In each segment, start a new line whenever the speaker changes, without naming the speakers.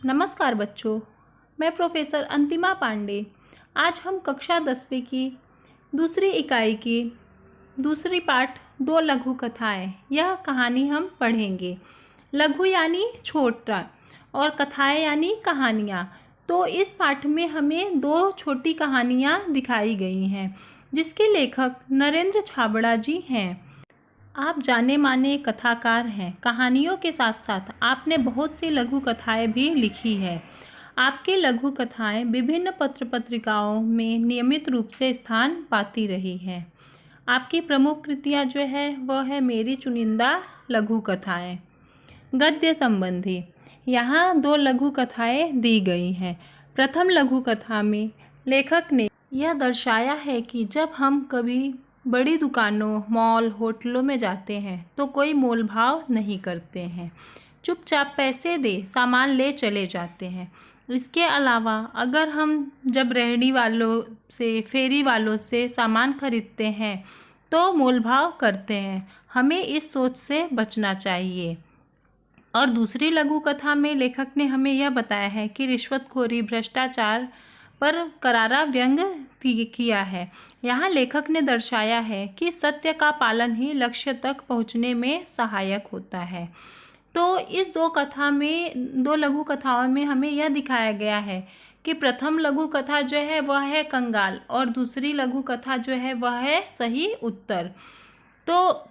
नमस्कार बच्चों, मैं प्रोफेसर अंतिमा पांडे। आज हम कक्षा 10वीं की दूसरी इकाई की दूसरी पाठ दो लघु कथाएं यह कहानी हम पढ़ेंगे। लघु यानी छोटा और कथाएं यानी कहानियाँ। तो इस पाठ में हमें दो छोटी कहानियाँ दिखाई गई हैं जिसके लेखक नरेंद्र छाबड़ा जी हैं। आप जाने माने कथाकार हैं। कहानियों के साथ साथ आपने बहुत सी लघु कथाएं भी लिखी है। आपकी लघु कथाएं विभिन्न पत्र पत्रिकाओं में नियमित रूप से स्थान पाती रही हैं। आपकी प्रमुख कृतियां जो है वह है मेरी चुनिंदा लघु कथाएं। गद्य संबंधी यहाँ दो लघु कथाएं दी गई हैं। प्रथम लघु कथा में लेखक ने यह दर्शाया है कि जब हम कभी बड़ी दुकानों, मॉल, होटलों में जाते हैं तो कोई मोल भाव नहीं करते हैं, चुपचाप पैसे दे सामान ले चले जाते हैं। इसके अलावा अगर हम जब रेहड़ी वालों से, फेरी वालों से सामान खरीदते हैं तो मोल भाव करते हैं। हमें इस सोच से बचना चाहिए। और दूसरी लघु कथा में लेखक ने हमें यह बताया है कि रिश्वतखोरी, भ्रष्टाचार पर करारा व्यंग किया है। यहाँ लेखक ने दर्शाया है कि सत्य का पालन ही लक्ष्य तक पहुँचने में सहायक होता है। तो इस दो लघु कथाओं में हमें यह दिखाया गया है कि प्रथम लघु कथा जो है वह है कंगाल और दूसरी लघु कथा जो है वह है सही उत्तर। तो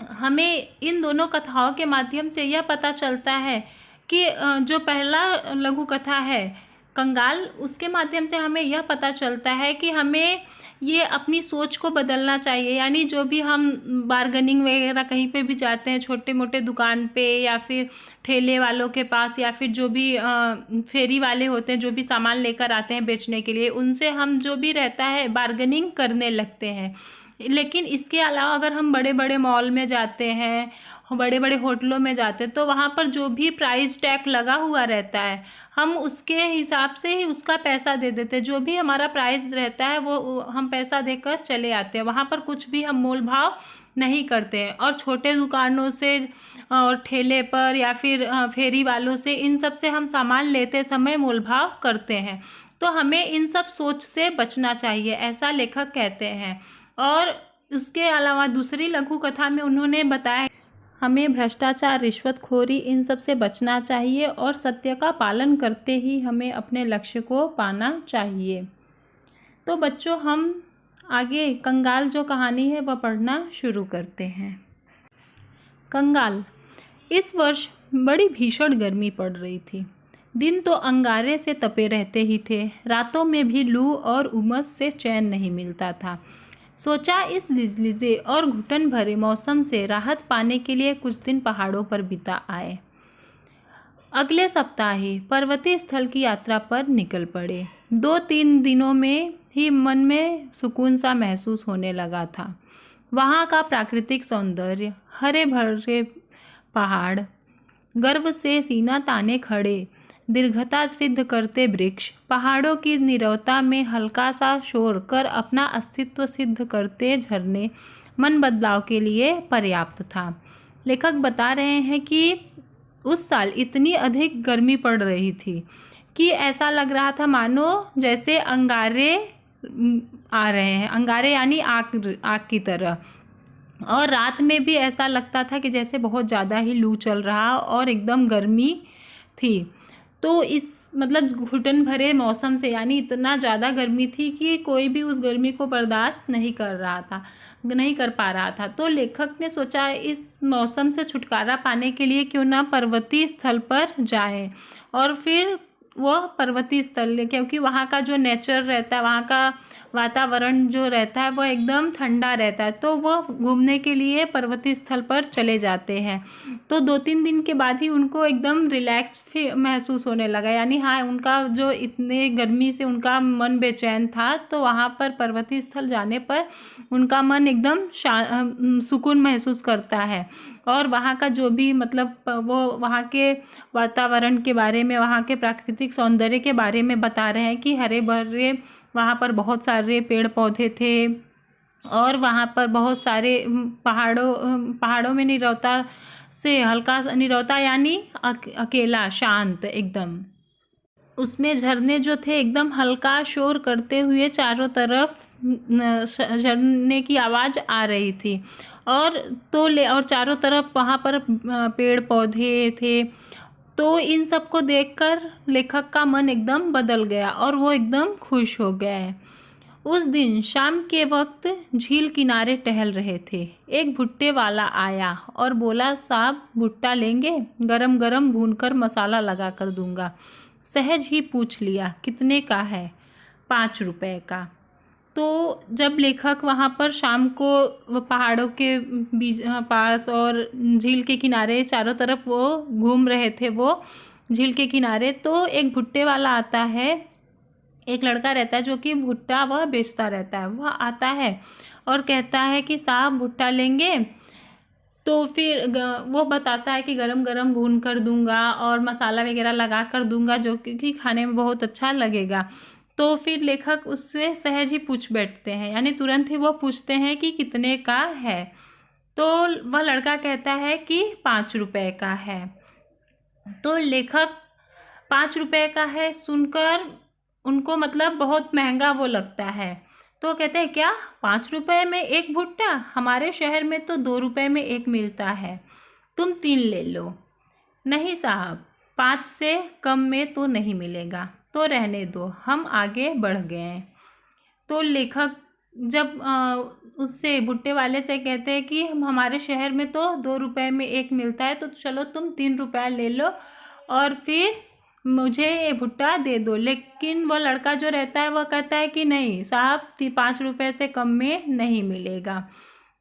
हमें इन दोनों कथाओं के माध्यम से यह पता चलता है कि जो पहला लघु कथा है कंगाल, उसके माध्यम से हमें यह पता चलता है कि हमें ये अपनी सोच को बदलना चाहिए। यानी जो भी हम बार्गेनिंग वगैरह कहीं पे भी जाते हैं, छोटे मोटे दुकान पे या फिर ठेले वालों के पास या फिर जो भी फेरी वाले होते हैं, जो भी सामान लेकर आते हैं बेचने के लिए, उनसे हम जो भी रहता है बार्गेनिंग करने लगते हैं। लेकिन इसके अलावा अगर हम बड़े बड़े मॉल में जाते हैं, बड़े बड़े होटलों में जाते हैं तो वहाँ पर जो भी प्राइस टैग लगा हुआ रहता है हम उसके हिसाब से ही उसका पैसा दे देते हैं। जो भी हमारा प्राइस रहता है वो हम पैसा देकर चले आते हैं। वहाँ पर कुछ भी हम मोल भाव नहीं करते हैं। और छोटे दुकानों से और ठेले पर या फिर फेरी वालों से, इन सब से हम सामान लेते समय मोल भाव करते हैं। तो हमें इन सब सोच से बचना चाहिए, ऐसा लेखक कहते हैं। और उसके अलावा दूसरी लघु कथा में उन्होंने बताया हमें भ्रष्टाचार, रिश्वतखोरी इन सब से बचना चाहिए और सत्य का पालन करते ही हमें अपने लक्ष्य को पाना चाहिए। तो बच्चों, हम आगे कंगाल जो कहानी है वह पढ़ना शुरू करते हैं। कंगाल। इस वर्ष बड़ी भीषण गर्मी पड़ रही थी। दिन तो अंगारे से तपे रहते ही थे, रातों में भी लू और उमस से चैन नहीं मिलता था। सोचा इस लिजलिजे और घुटन भरे मौसम से राहत पाने के लिए कुछ दिन पहाड़ों पर बिता आए। अगले सप्ताह ही पर्वतीय स्थल की यात्रा पर निकल पड़े। 2-3 दिनों में ही मन में सुकून सा महसूस होने लगा था। वहाँ का प्राकृतिक सौंदर्य, हरे भरे पहाड़, गर्व से सीना ताने खड़े दीर्घता सिद्ध करते वृक्ष, पहाड़ों की नीरवता में हल्का सा शोर कर अपना अस्तित्व सिद्ध करते झरने मन बदलाव के लिए पर्याप्त था। लेखक बता रहे हैं कि उस साल इतनी अधिक गर्मी पड़ रही थी कि ऐसा लग रहा था मानो जैसे अंगारे आ रहे हैं। अंगारे यानी आग की तरह। और रात में भी ऐसा लगता था कि जैसे बहुत ज़्यादा ही लू चल रहा और एकदम गर्मी थी। तो इस घुटन भरे मौसम से, यानी इतना ज़्यादा गर्मी थी कि कोई भी उस गर्मी को बर्दाश्त नहीं कर पा रहा था। तो लेखक ने सोचा इस मौसम से छुटकारा पाने के लिए क्यों ना पर्वतीय स्थल पर जाएं। और फिर वह पर्वतीय स्थल, क्योंकि वहाँ का जो नेचर रहता है, वहाँ का वातावरण जो रहता है वह एकदम ठंडा रहता है, तो वह घूमने के लिए पर्वतीय स्थल पर चले जाते हैं। तो 2-3 दिन के बाद ही उनको एकदम रिलैक्स महसूस होने लगा। यानी हाँ, उनका जो इतने गर्मी से उनका मन बेचैन था, तो वहाँ पर पर्वतीय स्थल जाने पर उनका मन एकदम सुकून महसूस करता है। और वहाँ का जो भी वो वहाँ के वातावरण के बारे में, वहाँ के प्राकृतिक सौंदर्य के बारे में बता रहे हैं कि हरे भरे वहाँ पर बहुत सारे पेड़ पौधे थे और वहाँ पर बहुत सारे पहाड़ों में नीरवता से हल्का नीरवता यानी अकेला, शांत एकदम। उसमें झरने जो थे एकदम हल्का शोर करते हुए चारों तरफ झरने की आवाज़ आ रही थी। और चारों तरफ वहाँ पर पेड़ पौधे थे। तो इन सब को देखकर लेखक का मन एकदम बदल गया और वो एकदम खुश हो गया है। उस दिन शाम के वक्त झील किनारे टहल रहे थे। एक भुट्टे वाला आया और बोला, साहब भुट्टा लेंगे? गरम गरम भूनकर मसाला लगा कर दूंगा। सहज ही पूछ लिया, कितने का है? 5 रुपए का। तो जब लेखक वहाँ पर शाम को वो पहाड़ों के बीच पास और झील के किनारे चारों तरफ वो घूम रहे थे, वो झील के किनारे, तो एक भुट्टे वाला आता है। एक लड़का रहता है जो कि भुट्टा वह बेचता रहता है। वह आता है और कहता है कि साहब भुट्टा लेंगे? तो फिर वो बताता है कि गरम गरम भून कर दूंगा और मसाला वगैरह लगा कर दूंगा, जो कि खाने में बहुत अच्छा लगेगा। तो फिर लेखक उससे सहज ही पूछ बैठते हैं, यानी तुरंत ही वो पूछते हैं कि कितने का है। तो वह लड़का कहता है कि 5 रुपए का है। तो लेखक 5 रुपए का है सुनकर उनको मतलब बहुत महंगा वो लगता है। तो कहते हैं, क्या 5 रुपए में एक भुट्टा? हमारे शहर में तो 2 रुपए में एक मिलता है, तुम 3 ले लो। नहीं साहब, 5 से कम में तो नहीं मिलेगा, तो रहने दो, हम आगे बढ़ गए। तो लेखक जब उससे भुट्टे वाले से कहते हैं कि हमारे शहर में तो 2 रुपए में एक मिलता है, तो चलो तुम 3 रुपया ले लो और फिर मुझे ये भुट्टा दे दो। लेकिन वो लड़का जो रहता है वह कहता है कि नहीं साहब, 5 रुपए से कम में नहीं मिलेगा।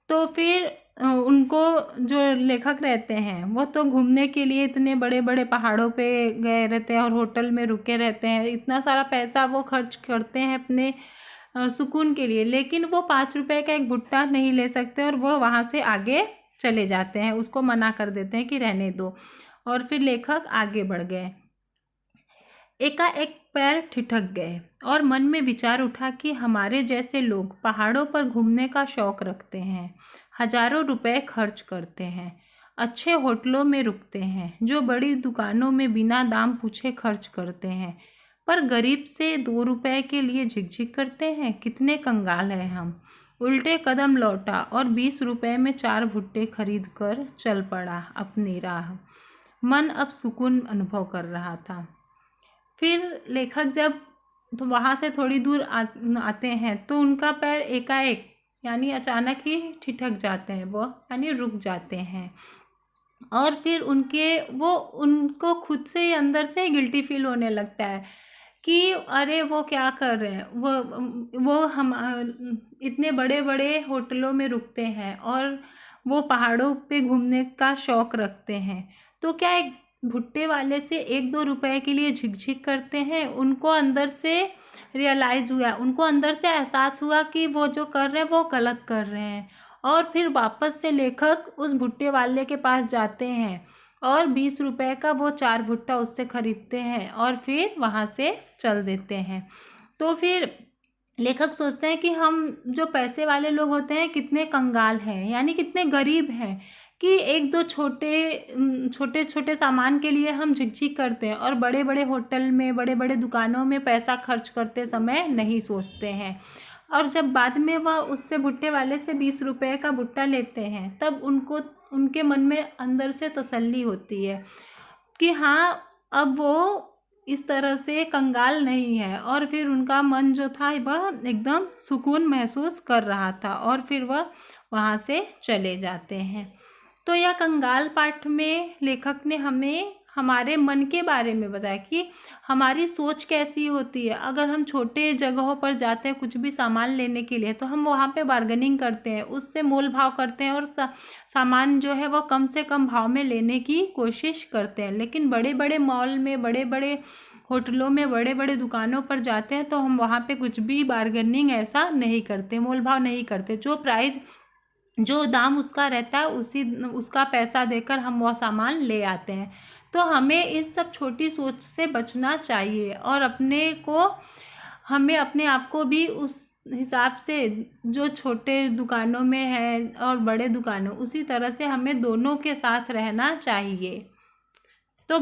तो फिर उनको जो लेखक रहते हैं वो तो घूमने के लिए इतने बड़े बड़े पहाड़ों पे गए रहते हैं और होटल में रुके रहते हैं, इतना सारा पैसा वो खर्च करते हैं अपने सुकून के लिए, लेकिन वो 5 रुपए का एक भुट्टा नहीं ले सकते और वो वहाँ से आगे चले जाते हैं, उसको मना कर देते हैं कि रहने दो। और फिर लेखक आगे बढ़ गए। एकाएक पैर ठिठक गए और मन में विचार उठा कि हमारे जैसे लोग पहाड़ों पर घूमने का शौक रखते हैं, हजारों रुपए खर्च करते हैं, अच्छे होटलों में रुकते हैं, जो बड़ी दुकानों में बिना दाम पूछे खर्च करते हैं, पर गरीब से 2 रुपए के लिए झिकझिक करते हैं। कितने कंगाल हैं हम। उल्टे कदम लौटा और 20 रुपए में 4 भुट्टे खरीद कर चल पड़ा अपनी राह। मन अब सुकून अनुभव कर रहा था। फिर लेखक जब तो वहाँ से थोड़ी दूर आते हैं तो उनका पैर एकाएक यानी अचानक ही ठिठक जाते हैं, वो यानी रुक जाते हैं। और फिर उनको खुद से ही अंदर से गिल्टी फील होने लगता है कि अरे वो क्या कर रहे हैं, वो हम इतने बड़े बड़े होटलों में रुकते हैं और वो पहाड़ों पे घूमने का शौक़ रखते हैं, तो क्या एक भुट्टे वाले से 1-2 रुपए के लिए झिकझिक करते हैं। उनको अंदर से रियलाइज़ हुआ, उनको अंदर से एहसास हुआ कि वो जो कर रहे हैं वो गलत कर रहे हैं। और फिर वापस से लेखक उस भुट्टे वाले के पास जाते हैं और 20 रुपए का वो 4 भुट्टा उससे खरीदते हैं और फिर वहाँ से चल देते हैं। तो फिर लेखक सोचते हैं कि हम जो पैसे वाले लोग होते हैं कितने कंगाल हैं, यानी कितने गरीब हैं कि 1-2 छोटे छोटे सामान के लिए हम झिकझिक करते हैं और बड़े बड़े होटल में बड़े बड़े दुकानों में पैसा खर्च करते समय नहीं सोचते हैं। और जब बाद में वह उससे भुट्टे वाले से 20 रुपए का भुट्टा लेते हैं तब उनके मन में अंदर से तसल्ली होती है कि हाँ, अब वो इस तरह से कंगाल नहीं है। और फिर उनका मन जो था वह एकदम सुकून महसूस कर रहा था और फिर वह वहाँ से चले जाते हैं। तो यह कंगाल पाठ में लेखक ने हमें हमारे मन के बारे में बताया कि हमारी सोच कैसी होती है। अगर हम छोटे जगहों पर जाते हैं कुछ भी सामान लेने के लिए तो हम वहाँ पे बार्गेनिंग करते हैं, उससे मोल भाव करते हैं और सामान जो है वो कम से कम भाव में लेने की कोशिश करते हैं। लेकिन बड़े बड़े मॉल में, बड़े बड़े होटलों में, बड़े बड़े दुकानों पर जाते हैं तो हम वहाँ पे कुछ भी बार्गेनिंग ऐसा नहीं करते, मोल भाव नहीं करते। जो दाम उसका रहता है उसका पैसा देकर हम वह सामान ले आते हैं। तो हमें इस सब छोटी सोच से बचना चाहिए और हमें अपने आप को भी उस हिसाब से जो छोटे दुकानों में है और बड़े दुकानों उसी तरह से हमें दोनों के साथ रहना चाहिए। तो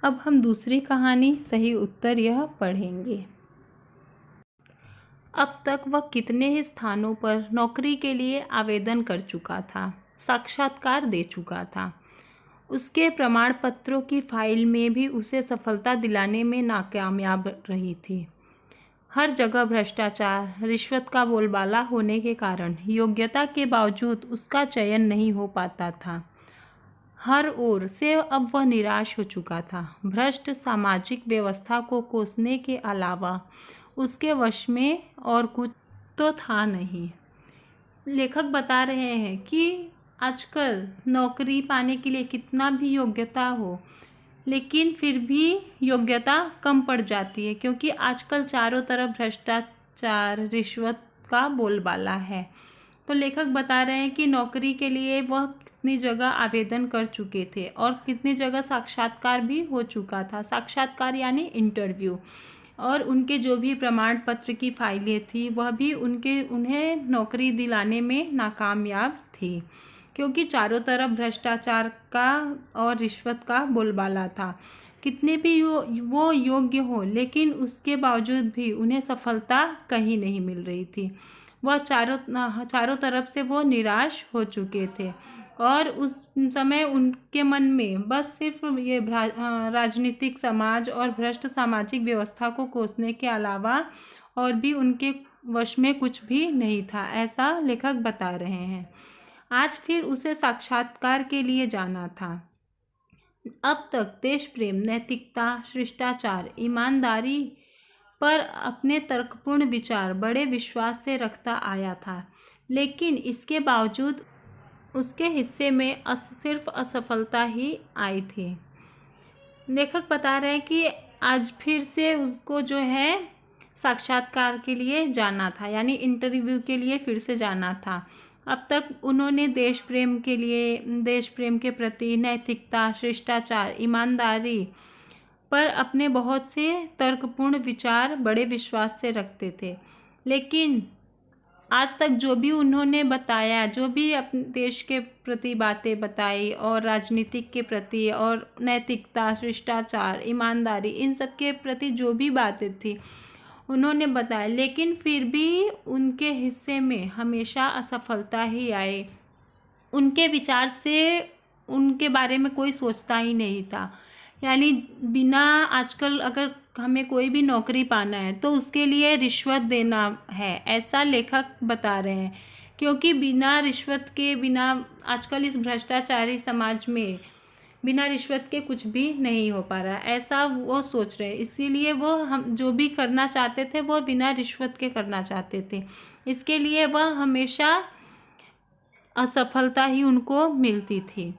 अब हम दूसरी कहानी सही उत्तर यह पढ़ेंगे। अब तक वह कितने ही स्थानों पर नौकरी के लिए आवेदन कर चुका था, साक्षात्कार दे चुका था। उसके प्रमाण पत्रों की फाइल में भी उसे सफलता दिलाने में नाकामयाब रही थी। हर जगह भ्रष्टाचार, रिश्वत का बोलबाला होने के कारण योग्यता के बावजूद उसका चयन नहीं हो पाता था। हर ओर से अब वह निराश हो चुका था। भ्रष्ट सामाजिक व्यवस्था को कोसने के अलावा उसके वश में और कुछ तो था नहीं। लेखक बता रहे हैं कि आजकल नौकरी पाने के लिए कितना भी योग्यता हो, लेकिन फिर भी योग्यता कम पड़ जाती है, क्योंकि आजकल चारों तरफ भ्रष्टाचार, रिश्वत का बोलबाला है। तो लेखक बता रहे हैं कि नौकरी के लिए वह कितनी जगह आवेदन कर चुके थे और कितनी जगह साक्षात्कार भी हो चुका था। साक्षात्कार यानी इंटरव्यू, और उनके जो भी प्रमाण पत्र की फाइलें थी वह भी उन्हें नौकरी दिलाने में नाकामयाब थी, क्योंकि चारों तरफ भ्रष्टाचार का और रिश्वत का बोलबाला था। कितने भी वो योग्य हो, लेकिन उसके बावजूद भी उन्हें सफलता कहीं नहीं मिल रही थी। वह चारों तरफ से वो निराश हो चुके थे, और उस समय उनके मन में बस सिर्फ ये राजनीतिक समाज और भ्रष्ट सामाजिक व्यवस्था को कोसने के अलावा और भी उनके वश में कुछ भी नहीं था, ऐसा लेखक बता रहे हैं। आज फिर उसे साक्षात्कार के लिए जाना था। अब तक देश प्रेम, नैतिकता, शिष्टाचार, ईमानदारी पर अपने तर्कपूर्ण विचार बड़े विश्वास से रखता आया था, लेकिन इसके बावजूद उसके हिस्से में सिर्फ असफलता ही आई थी। लेखक बता रहे हैं कि आज फिर से उसको जो है साक्षात्कार के लिए जाना था, यानी इंटरव्यू के लिए फिर से जाना था। अब तक उन्होंने देश प्रेम के प्रति, नैतिकता, शिष्टाचार, ईमानदारी पर अपने बहुत से तर्कपूर्ण विचार बड़े विश्वास से रखते थे, लेकिन आज तक जो भी उन्होंने बताया, जो भी अपने देश के प्रति बातें बताई और राजनीतिक के प्रति और नैतिकता, शिष्टाचार, ईमानदारी, इन सब के प्रति जो भी बातें थी उन्होंने बताया, लेकिन फिर भी उनके हिस्से में हमेशा असफलता ही आए। उनके विचार से उनके बारे में कोई सोचता ही नहीं था। यानी बिना, आजकल अगर हमें कोई भी नौकरी पाना है तो उसके लिए रिश्वत देना है, ऐसा लेखक बता रहे हैं, क्योंकि बिना रिश्वत के, बिना आजकल इस भ्रष्टाचारी समाज में बिना रिश्वत के कुछ भी नहीं हो पा रहा, ऐसा वो सोच रहे हैं। इसीलिए वो हम जो भी करना चाहते थे वो बिना रिश्वत के करना चाहते थे। इसके लिए वह हमेशा असफलता ही उनको मिलती थी।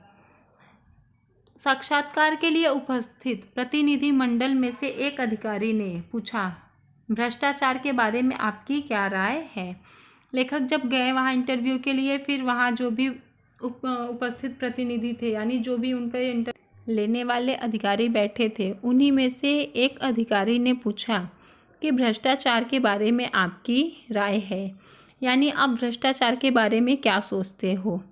साक्षात्कार के लिए उपस्थित प्रतिनिधि मंडल में से एक अधिकारी ने पूछा, भ्रष्टाचार के बारे में आपकी क्या राय है? लेखक जब गए वहाँ इंटरव्यू के लिए, फिर वहाँ जो भी उपस्थित प्रतिनिधि थे, यानी जो भी उन पर लेने वाले अधिकारी बैठे थे, उन्हीं में से एक अधिकारी ने पूछा कि भ्रष्टाचार के बारे में आपकी राय है, यानी आप भ्रष्टाचार के बारे में क्या सोचते हो?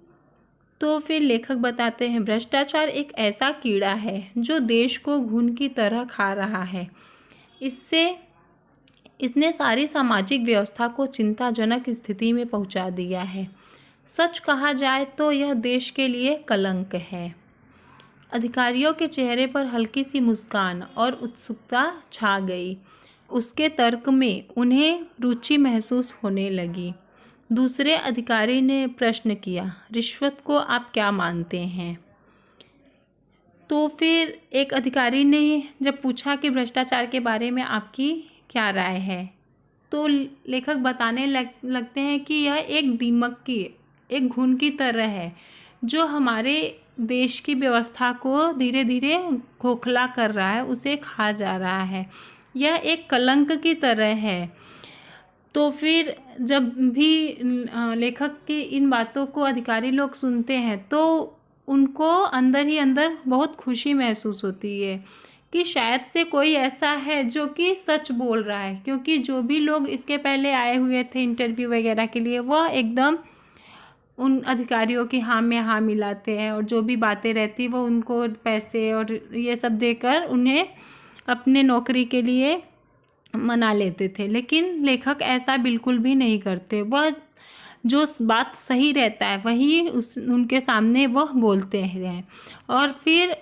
तो फिर लेखक बताते हैं, भ्रष्टाचार एक ऐसा कीड़ा है जो देश को घुन की तरह खा रहा है। इसने सारी सामाजिक व्यवस्था को चिंताजनक स्थिति में पहुंचा दिया है। सच कहा जाए तो यह देश के लिए कलंक है। अधिकारियों के चेहरे पर हल्की सी मुस्कान और उत्सुकता छा गई। उसके तर्क में उन्हें रुचि महसूस होने लगी। दूसरे अधिकारी ने प्रश्न किया, रिश्वत को आप क्या मानते हैं? तो फिर एक अधिकारी ने जब पूछा कि भ्रष्टाचार के बारे में आपकी क्या राय है, तो लेखक बताने लगते हैं कि यह एक दीमक की, एक घुन की तरह है जो हमारे देश की व्यवस्था को धीरे धीरे खोखला कर रहा है, उसे खा जा रहा है। यह एक कलंक की तरह है। तो फिर जब भी लेखक की इन बातों को अधिकारी लोग सुनते हैं तो उनको अंदर ही अंदर बहुत खुशी महसूस होती है कि शायद से कोई ऐसा है जो कि सच बोल रहा है, क्योंकि जो भी लोग इसके पहले आए हुए थे इंटरव्यू वगैरह के लिए, वह एकदम उन अधिकारियों की हाँ में हाँ मिलाते हैं और जो भी बातें रहती वो उनको पैसे और ये सब देकर उन्हें अपने नौकरी के लिए मना लेते थे। लेकिन लेखक ऐसा बिल्कुल भी नहीं करते। वह जो बात सही रहता है वही उनके सामने वह बोलते हैं और फिर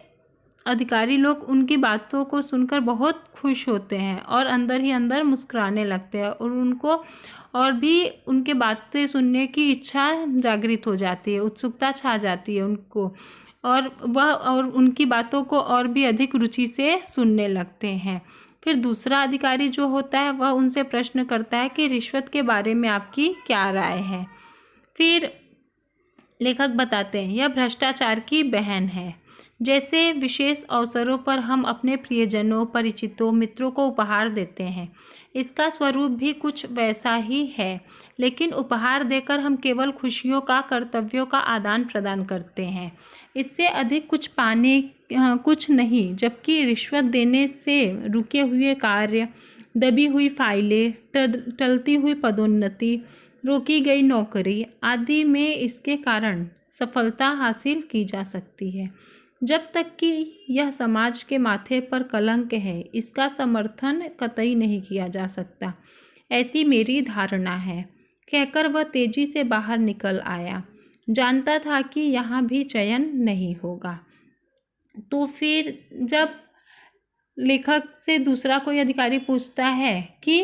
अधिकारी लोग उनकी बातों को सुनकर बहुत खुश होते हैं और अंदर ही अंदर मुस्कुराने लगते हैं और उनको और भी उनके बातें सुनने की इच्छा जागृत हो जाती है, उत्सुकता छा जाती है उनको और उनकी बातों को और भी अधिक रुचि से सुनने लगते हैं। फिर दूसरा अधिकारी जो होता है वह उनसे प्रश्न करता है कि रिश्वत के बारे में आपकी क्या राय है। फिर लेखक बताते हैं यह भ्रष्टाचार की बहन है। जैसे विशेष अवसरों पर हम अपने प्रियजनों, परिचितों, मित्रों को उपहार देते हैं, इसका स्वरूप भी कुछ वैसा ही है। लेकिन उपहार देकर हम केवल खुशियों का, कर्तव्यों का आदान प्रदान करते हैं, इससे अधिक कुछ पाने कुछ नहीं। जबकि रिश्वत देने से रुके हुए कार्य, दबी हुई फाइलें, टलती हुई पदोन्नति, रोकी गई नौकरी आदि में इसके कारण सफलता हासिल की जा सकती है। जब तक कि यह समाज के माथे पर कलंक है, इसका समर्थन कतई नहीं किया जा सकता, ऐसी मेरी धारणा है। कहकर वह तेजी से बाहर निकल आया। जानता था कि यहाँ भी चयन नहीं होगा। तो फिर जब लेखक से दूसरा कोई अधिकारी पूछता है कि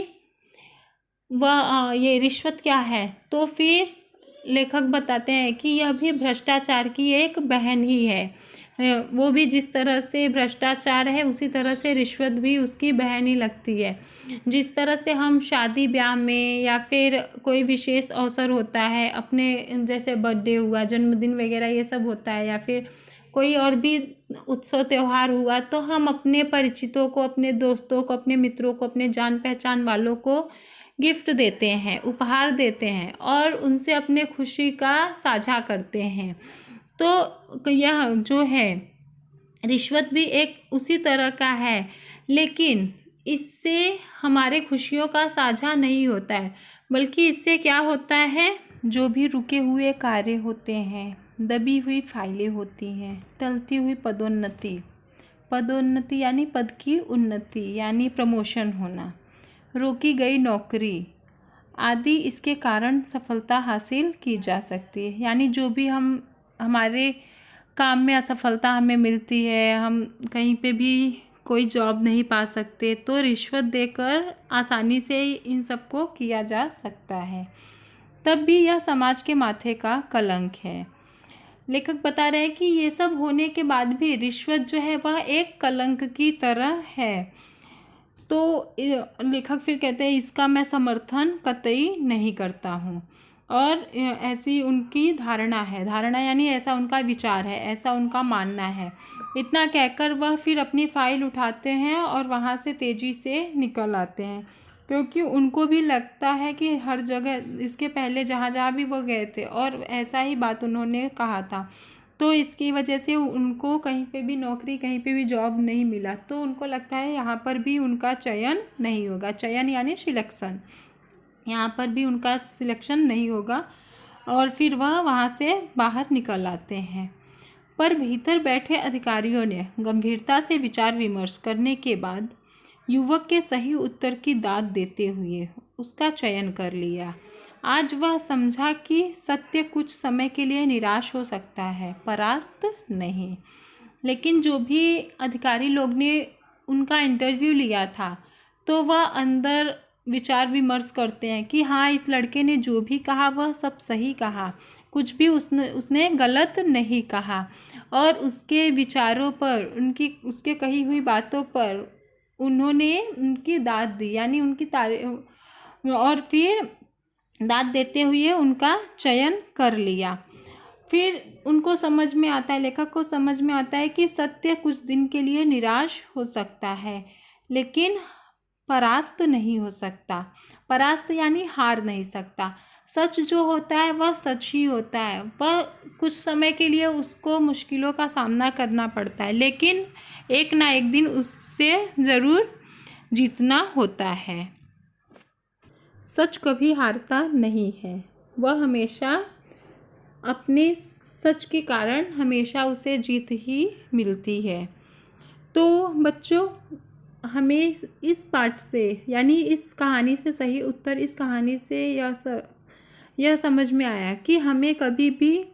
वह ये रिश्वत क्या है, तो फिर लेखक बताते हैं कि यह भी भ्रष्टाचार की एक बहन ही है। वो भी जिस तरह से भ्रष्टाचार है उसी तरह से रिश्वत भी उसकी बहन ही लगती है। जिस तरह से हम शादी ब्याह में या फिर कोई विशेष अवसर होता है, अपने जैसे बर्थडे हुआ, जन्मदिन वगैरह ये सब होता है, या फिर कोई और भी उत्सव त्यौहार हुआ, तो हम अपने परिचितों को, अपने दोस्तों को, अपने मित्रों को, अपने जान पहचान वालों को गिफ्ट देते हैं, उपहार देते हैं और उनसे अपने खुशी का साझा करते हैं। तो यह जो है रिश्वत भी एक उसी तरह का है, लेकिन इससे हमारे खुशियों का साझा नहीं होता है, बल्कि इससे क्या होता है, जो भी रुके हुए कार्य होते हैं, दबी हुई फाइलें होती हैं, टलती हुई पदोन्नति यानी पद की उन्नति यानी प्रमोशन होना, रोकी गई नौकरी आदि, इसके कारण सफलता हासिल की जा सकती है। यानी जो भी हमारे काम में असफलता हमें मिलती है, हम कहीं पे भी कोई जॉब नहीं पा सकते, तो रिश्वत देकर आसानी से इन सबको किया जा सकता है। तब भी यह समाज के माथे का कलंक है। लेखक बता रहे हैं कि ये सब होने के बाद भी रिश्वत जो है वह एक कलंक की तरह है। तो लेखक फिर कहते हैं इसका मैं समर्थन कतई नहीं करता हूँ, और ऐसी उनकी धारणा है। धारणा यानी ऐसा उनका विचार है, ऐसा उनका मानना है। इतना कहकर वह फिर अपनी फाइल उठाते हैं और वहाँ से तेज़ी से निकल आते हैं, क्योंकि उनको भी लगता है कि हर जगह इसके पहले जहाँ जहाँ भी वो गए थे और ऐसा ही बात उन्होंने कहा था, तो इसकी वजह से उनको कहीं पे भी नौकरी, कहीं पे भी जॉब नहीं मिला, तो उनको लगता है यहाँ पर भी उनका चयन नहीं होगा। चयन यानी सिलेक्शन, यहाँ पर भी उनका सिलेक्शन नहीं होगा, और फिर वह वहाँ से बाहर निकल आते हैं। पर भीतर बैठे अधिकारियों ने गंभीरता से विचार विमर्श करने के बाद युवक के सही उत्तर की दाद देते हुए उसका चयन कर लिया। आज वह समझा कि सत्य कुछ समय के लिए निराश हो सकता है, परास्त नहीं। लेकिन जो भी अधिकारी लोग ने उनका इंटरव्यू लिया था, तो वह अंदर विचार विमर्श करते हैं कि हाँ, इस लड़के ने जो भी कहा वह सब सही कहा, कुछ भी उसने गलत नहीं कहा, और उसके विचारों पर, उसके कही हुई बातों पर उन्होंने उनकी दाद दी, यानी उनकी तारीफ, और फिर दाद देते हुए उनका चयन कर लिया। फिर उनको समझ में आता है, लेखक को समझ में आता है कि सत्य कुछ दिन के लिए निराश हो सकता है, लेकिन परास्त नहीं हो सकता। परास्त यानी हार नहीं सकता। सच जो होता है वह सच ही होता है। वह कुछ समय के लिए उसको मुश्किलों का सामना करना पड़ता है, लेकिन एक ना एक दिन उससे ज़रूर जीतना होता है। सच कभी हारता नहीं है, वह हमेशा अपने सच के कारण हमेशा उसे जीत ही मिलती है। तो बच्चों, हमें इस पाठ से यानी इस कहानी से सही उत्तर इस कहानी से यह समझ में आया कि हमें कभी भी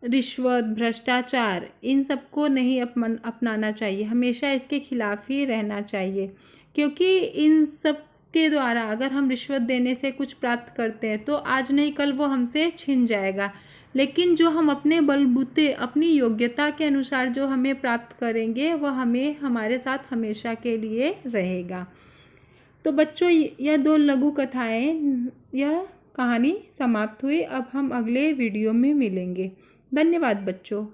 रिश्वत, भ्रष्टाचार इन सबको नहीं अपनाना चाहिए, हमेशा इसके खिलाफ ही रहना चाहिए। क्योंकि इन सब के द्वारा अगर हम रिश्वत देने से कुछ प्राप्त करते हैं तो आज नहीं कल वो हमसे छिन जाएगा, लेकिन जो हम अपने बलबूते अपनी योग्यता के अनुसार जो हमें प्राप्त करेंगे वह हमें हमारे साथ हमेशा के लिए रहेगा। तो बच्चों, यह 2 लघु कथाएं, यह कहानी समाप्त हुई। अब हम अगले वीडियो में मिलेंगे। धन्यवाद बच्चों।